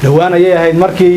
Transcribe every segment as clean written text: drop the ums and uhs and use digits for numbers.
dhawaan ayay ahayd markii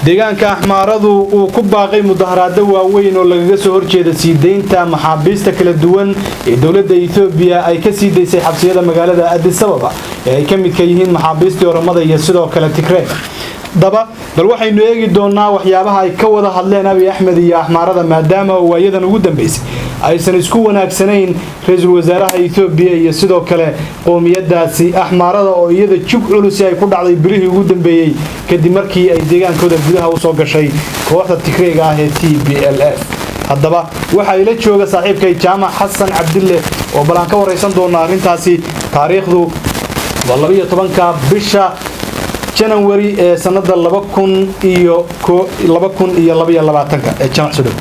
deegaanka axmaaradu uu ku baaqay mudaharaado waaweyn oo lagaga soo horjeeda sii deynta maxaabiista kala duwan ee dowladda Itoobiya ay ka sii deysay xabsiyada magaalada Addis Ababa ee ay ka mid ka yihiin maxaabiista Oromada iyo sidoo kale Tigray daba bal waxaynu eegi doonaa waxyaabaha ay ka wada hadleen Abiy Ahmed iyo axmaarada maadaama waayadan ugu dambeysay aysan isku wanaagsanayn ra'iisul wasaaraha Itoobiya iyo sidoo kale qoomiyadaasi axmaarada oo iyada jug culus ay ku dhacday bilihii ugu dambeeyay kadib markii ay deegaankooda gudaha u soo gashay kooxda Tigrayga ah ee TPLF haddaba waxa ila jooga saaxiibkay Jaamac Xasan Cabdille oo balan ka wareysan doona arrintaasi taariikhdu 12 bisha January ee sanada 2022 ee Jaamac Sudan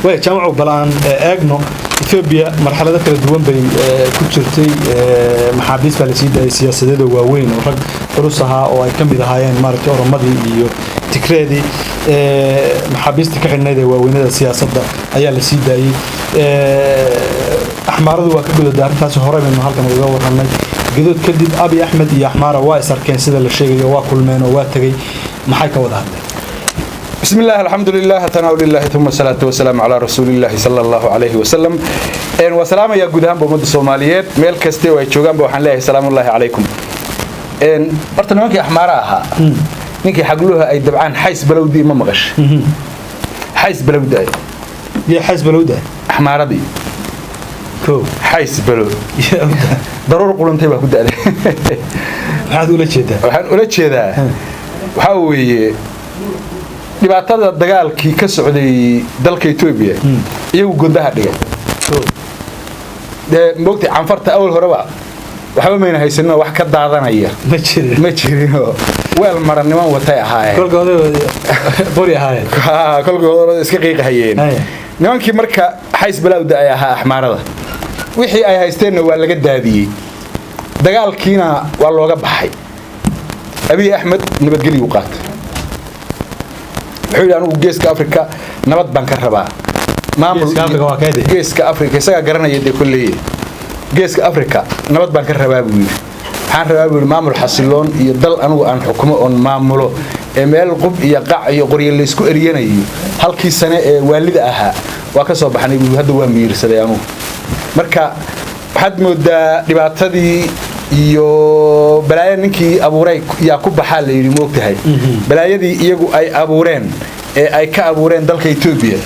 way Jaamac balan eegno Itoobiya marxalado kala duwan bay ku jirtay maxaabiis balasiida siyaasadeed waaweyn oo rag culus ah oo ay kamid ahaayeen maaragtay Oromadii iyo Tigraydi maxaabiista ka xidhnayd ee waaweynada siyaasadda ayaa la sii daayay axmaaradu waa ka gudahay arrintaas hore baynu halkan uga warranay gudud kadib Abiy Ahmed iyo axmaara waa isarkeen sida la sheegayo waa kulmeen oo waa tagay maxay ka wada hadleen بسم الله الحمد لله تناول الله ثم الصلاة والسلام على رسول الله صلى الله عليه وسلم وسلام يا جودهم بمد الصوماليات ميل كستي ويتشوجان بوحن الله سلام الله عليكم برتنا نكى أحمرها نكى حقلوها أي دبعان حيس بلودي ما مغش حيس بلودي يا حيس بلودي أحمر دي كو حيس بلود ضروري قولن تبى كده هذا ولا شيء ده ولا شيء ده وحاول dhibaatada dagaalkii ka socday dalka Itoobiya iyagu gudaha dhigay moogtay canfarta awal horeba waxba meena haysan wax ka daadanaya ma jirino weel maraniman watay ahaayeen kolkooda bori ahaayeen kolkooda iska qiiqahayeen nimankii marka xays balawda ay ahaa axmaarada wixii ay haysteenna waa laga daadiyay dagaalkiina waa looga baxay Abiy Ahmed nabadgelyo qaatay wuxuu anu geeska Afrika nabad baan ka rabaa geeska Afrika isaga garanaya kulliye geeska Afrika nabad baan ka rabaa buu yiri waxaan rabaa buu maamul xasiloon iyo dal anu aan xukumo on maamulo ee meel qub iyo qac iyo qoryo la isku eriyanayo halkii sano ee waalida ahaa waa ka soo baxnay buu hadda waa miirsaday anu marka waxaad moodaa dhibaatadii iyo balaayada ninkii abuuray yaa ku baxaa la yiri moogtahay balaayadii iyagu ay abuureen ee ay ka abuureen dalka Itoobiya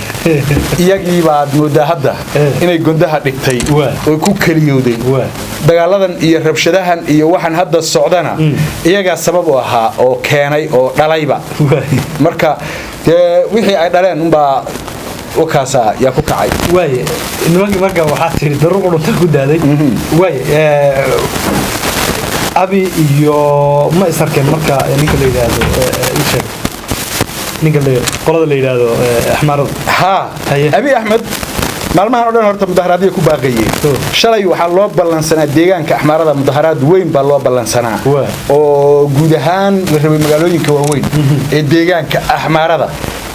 iyagii baad moodaa hadda inay gondaha dhigtay oo ku kaliyooday dagaaladan iyo rabshadahan iyo waxan hadda socdana iyaga sabab u ahaa oo keenay oo dhalayba marka wixii ay dhaleen baa وكاسا يا كوكاي واي نمغي marka waxa tiri daruur qudunta ku daaday waay abi iyo ma isarkeen marka ninka la yiraahdo isheeg ninka la qolada la yiraahdo axmarada ha Abiy Ahmed maalmahan oo dhan horta mudaharaadii ku baaqayeen shalay waxa loo balansanaa deegaanka axmarada mudaharaad weyn baa loo balansanaa oo guud ahaan la rabay magaalooyinka waaweyn ee deegaanka axmarada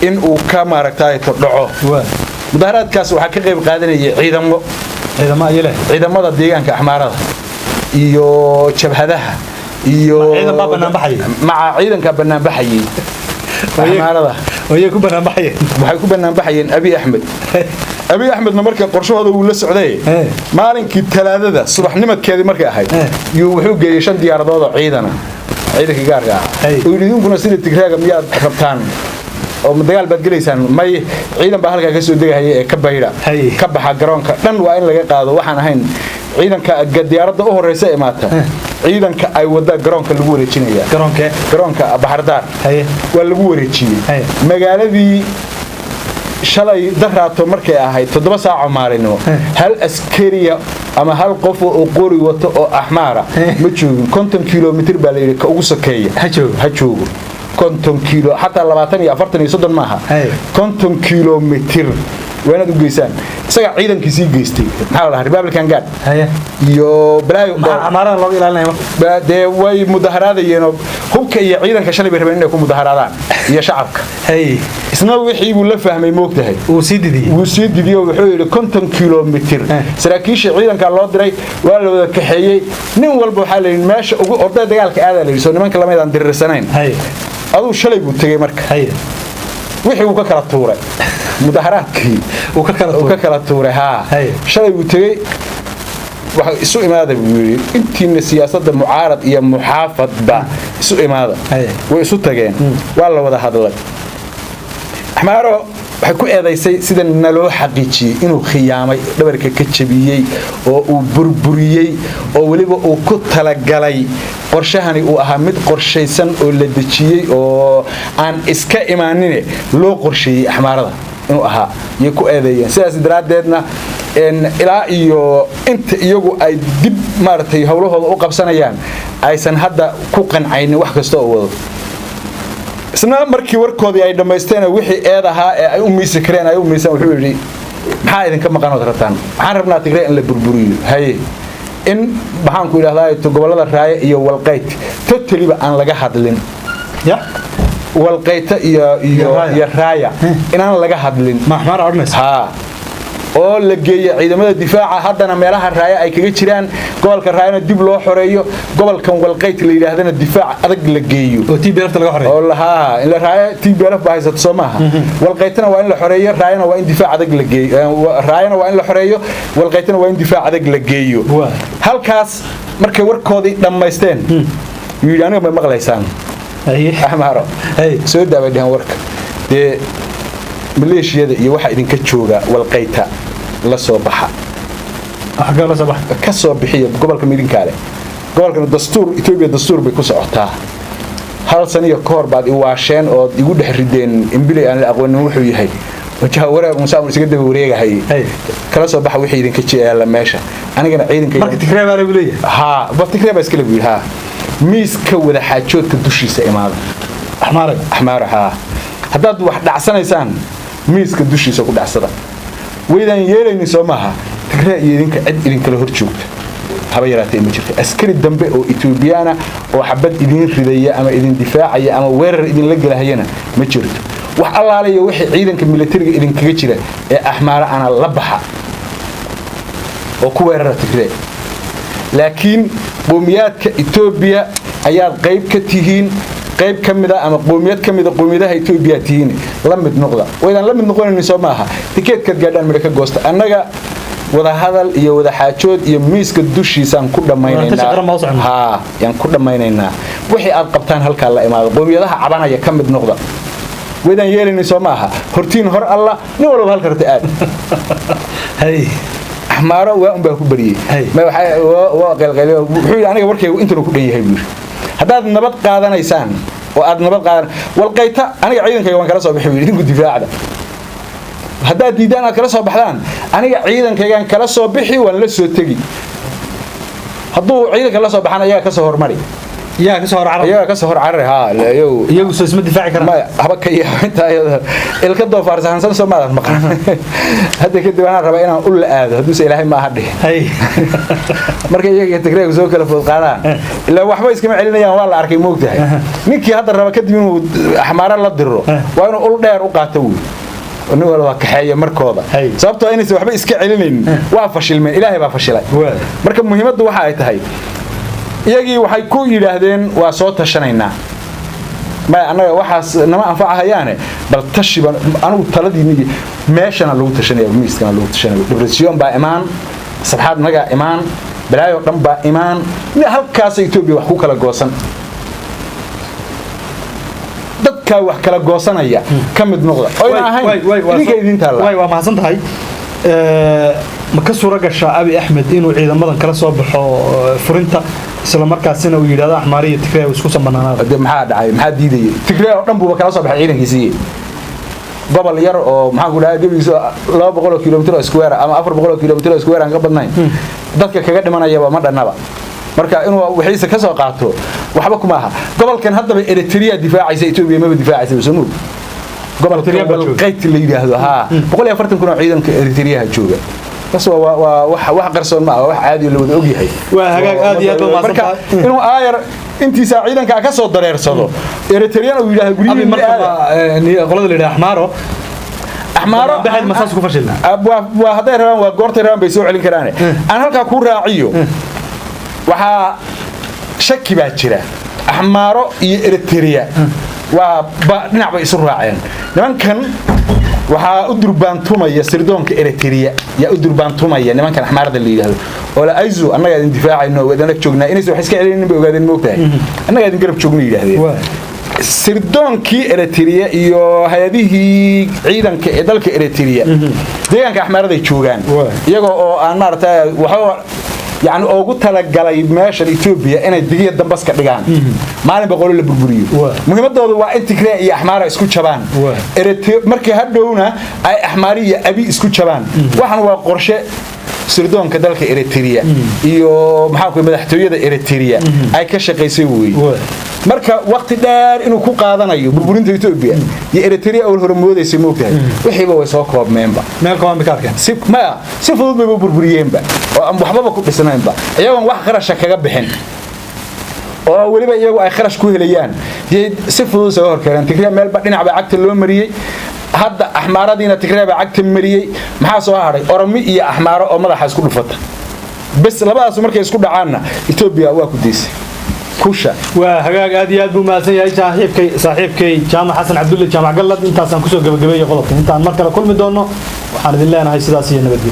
in uu ka maaragtay dhaco mudaharaadkaas waxa ka qayb qaadanayay ciidamada deegaanka axmaarada iyo jabhadaha iyo ciidanka banaanbaxayay axmaarada way ku banaanbaxayeen waxay ku banaanbaxayeen Abiy Ahmed marka qorshahooda uu la socday maalinkii talaadada subaxnimadkeedii markay ahayd wuxuu geeyay 5 diyaaradood oo ciidanka gaarka ah oo idinkuna sida Tigrayga miyaad rabtaan oo dagaal bad galeysaan may ciidan baa halka ka soo degayay ee ka bayra ka baxa garoonka dhan waa in laga qaado waxaan ahayn ciidanka diyaaradda u horeysa ee maata ciidanka ay wada garoonka lagu wareejinaya garoonka Bahardar waa lagu wareejiyay magaaladii shalay daraato markay ahayd 7 saac maalinimo hal askariya ama hal qof oo qori wato oo axmaara ma joogin 50 kilomitir baa la yiri ka ugu sokeeya ha joogo 50 kilo حتى 20 40 30 maaha 50 kilomitir waanaad u geysaan isaga ciidankiisii geystay maxaa la Republican Guard iyo balaayo amaarada loo ilaalinayo de way mudaharaadayeen hubka iyo ciidanka shalay bay rabeen inay ku mudaharaadaan iyo shacabka isna wixii uu la fahmay moogtahay uu sii didiyay wuxuu yiri 50 kilomitir saraakiisha ciidanka loo diray waa la wada kaxeeyay nin walba waxa la yiri meesha ugu orday dagaalka aad la yiri nimanka lameedaan dirirsanayn aduu shalay buu tagay marka wixii uu ka kala tuuray mudaharaadkii uu ka kala tuuray shalay uu tagay waxa isu imaaday buu yiri intiina siyaasadda mucaarad iyo muxaafadba isu imaada way isu tageen waa la wada hadlay Axmaaro waxay ku eedaysay sida naloo xaqiijiyay inuu khiyaamay dhabarka ka jabiyay oo uu burburiyay oo waliba uu ku talagalay qorshahani uu ahaa mid qorshaysan oo la dejiyay oo aan iska imaanin loo qorsheeyay Axmaarada inuu ahaa iyo ku eedeeyeen sidaas daraadeedna ilaa iyo inta iyagu ay dib maartay hawlahooda u qabsanayaan aysan hadda ku qancaynin wax kasta oo wado isna markii warkoodii ay dhameysteen wixii eed ahaa ee ay u miisi kareen ay u miisan wuxuu yiri maxaa idinka maqan oo rataan waxaan rabnaa Tigray in la burburiyo in baxaan ku ilaahay gobolada Raaya iyo Walqayt totally ba aan laga hadlin Walqayt iyo Raaya inaan laga hadlin maxmar ornaysa oo la geeyay ciidamada difaaca haddana meelaha Raaya ay kaga jiraan gobolka Raayana dib loo xoreeyo gobolkan Walqayt la yiraahdana difaac adag la geeyo oo TPLF laga xoreeyo oo in la Raaya TPLF baahaysato Soomaha Walqaytna waa in la xoreeyo Raayana waa in difaac adag la geeyo Raayana waa in la xoreeyo Walqaytna waa in difaac adag la geeyo halkaas markay warkoodii dhameysteen yiri aniga ma maqlaysaan Axmaaro soo daawadahan warka maleeshiyada iyo waxa idinka jooga Walqayta la soo baxa ka soo bixiyo gobolka Midinkaale gobolka dastuur Itoobiya dastuur bay ku socotaa hal saniyo koor baad i waasheen oo igu dhexrideen imbilay aan la aqoonin wuxuu yahay wajaha wareer Muuse isaga daba wareegahay kala soo baxa wixii idinka jeela meesha anigana ciidanka marka Tigray baa lagu leeyahay Tigray baa iska lagu yahay miiska wada xaajoodka dushiisa imaada Axmaara haddaad wax dhacsanaysaan miiska dushiisa ku dhacsada weydaan yeelayni Soomaha Tigray iyo idinka cid idin kala hor joogta haba yaraatay ma jirto askari dambe oo Ethiopiana oo xabad idin ridaya ama idin difaacaya ama weerar idin la galahayana ma jirto wax allaaleeyo wixii ciidanka militariga idin kaga jira ee Axmaara ana la baxa oo ku weerara Tigray laakiin qowmiyadka Ethiopia ayaa qayb ka tihiin qayb kamida ama qowmiyad kamida qowmiyadaha Ethiopia tihiin la mid noqda weydaan la mid noqonaynin Soomaha tikeedka gaadhaan mid ka goosta annaga wada hadal iyo wada xaajood iyo miiska dushiisa aan ku dhamaynaynaa yaan ku dhamaynaynaa wixii aad qabtaan halka la imaado qowmiyadaha cabanaya ka mid noqda weydaan yeelaynin Soomaha hortiin hor Allah nin walba halka rata aad Axmaaro waa baa ku bariyay ma waxa qalqalay wuxuu aniga warkaygu inta ku dhan yahay buu haddaad nabad qaadanaysaan oo aad nabad qaadan Walqayta aniga ciidankayga waan kala soo bixi idinku difaacda haddaad diidaan aad kala soo baxdaan aniga ciidankayga kala soo bixi waan la soo tagi hadduu ciidanka la soo baxan ayaga ka soo hormari يا كسر عرب يا كسر عرب ها يو اسمه دفاع كرام ما هبك يا انت الكدو فارس حسن سوما مقان هذا كده انا ربا inaan ul aado haduu ilaahay ma hadhi hay markay iyaga Tigray soo kala food qaadaan ila waxba iskama celinayaan waa la arkay moogtahay ninkii hadda raba kadib inuu Axmaara la diro waa inuu ul dheer u qaato nin walba ka xeeyo markooda sababtoo inay waxba iska celinaynin waa fashilmeen ilaahay baa fashilay marka muhiimaddu waxa ay tahay iyagii waxay ku yiraahdeen waa soo tashanaynaa ma anaga waxaas nama anfacahayaane bal tashiba anu taladiini meeshana lagu tashanayo miiskana lagu tashanayo depression baa imaan sabxad naga imaan balaayo dhan baa imaan halkaas Itoobiya wax ku kala goosan dadka wax kala goosanaya kamid noqda oo ina ahayn idin taala way waa mahadsan tahay ma ka suura gashaa Abi Ahmed inuu ciidamadan kala soo baxo furinta isla markaasina uu yiraahdo Axmaariya Tigray isku sambanaanada maxaa dhacay maxaa diiday Tigray oo dhan buu kala soo baxay ciidankiisii gobol yar oo maxaa ku dhahay gabigiisa 200 kilomitir square ama 400 kilomitir square aan ka badnayn dadka kaga dhimanaya ma dhanaba marka inuu wixiisa ka soo qaato waxba kuma aha gobolkan hadaba Eritrea difaacaysa Itoobiya ma difaacaysa Soomaaliya gobolka qayd la yiraahdo ha 140 kun oo ciidanka Eritrea jooga bas wax qarsoon ma wax caadi la wada og yahay waa hagaag aad iyo aad u marka inuu aayar intiisa ciidanka ka soo dareersado Eritrea uu yiraahdo guriga marka qolada la yiraahdo أحمارة بحد مساس كفشلنا وهذا رام وقرط رام بيسوي على كرانه أنا هلك أكون راعيه وها شك باكرة أحمارة إريتريا ونعم يسر راعين لمن كان وها أدربان توما يسردون كإريتريا يا أدربان توما يعني من كان أحمر ذا اللي هذا ولا أيزو أنا قاعد اندفاع إنه وإذا نكشجنا إني سو حس كأني بقعد الموقع أنا قاعد نقرب شجني هذا سردونكي إريتريا iyo hay'adihii ciidanka ee dalka Eritrea deegaanka Axmaarada ay joogan iyaga oo aan maartay waxa yaani ugu talagalay meesha Ethiopia inay digiya dambas ka dhigaan maalin boqol la burburiyo muhiimadoodu waa in Tigray iyo Axmaara isku jabaan Eritrea markii hadhowna ay Axmaariya abi isku jabaan waxan waa qorshe sirdoonka dalka Eritrea iyo maxaa ku madaxtooyada Eritrea ay ka shaqeysay marka waqti dheer inuu ku qaadanayo burburinta Ethiopia iyo Eritrea oo hormoodaysa moogtahay wixiiba way soo koobmeenba meel ka mid si fudud bay burburiyeenba oo aan waxba ku dhisnaynba iyagoon wax qarash kaga bixin oo waliba iyagu ay qarash ku helayaan si fudud soo horkareen Tigray meelba dhinac ba cagta loo mariyay hadda Axmaaradiina Tigray ba cagta mariyay maxaa soo haray Oromo iyo Axmaaro oo madaxa isku dhufata bas labadaas markay isku dhacaanna Ethiopia waa ku diisay كوشا وهجاج أدي أدبو ما سيا صاحبك جامع حسن عبد الله جامع قلد أنت أصلا كوشا قبل قبل يقولك أنت عن مركز كل مدونه وحنا الله أنا هاي سداسية نبدي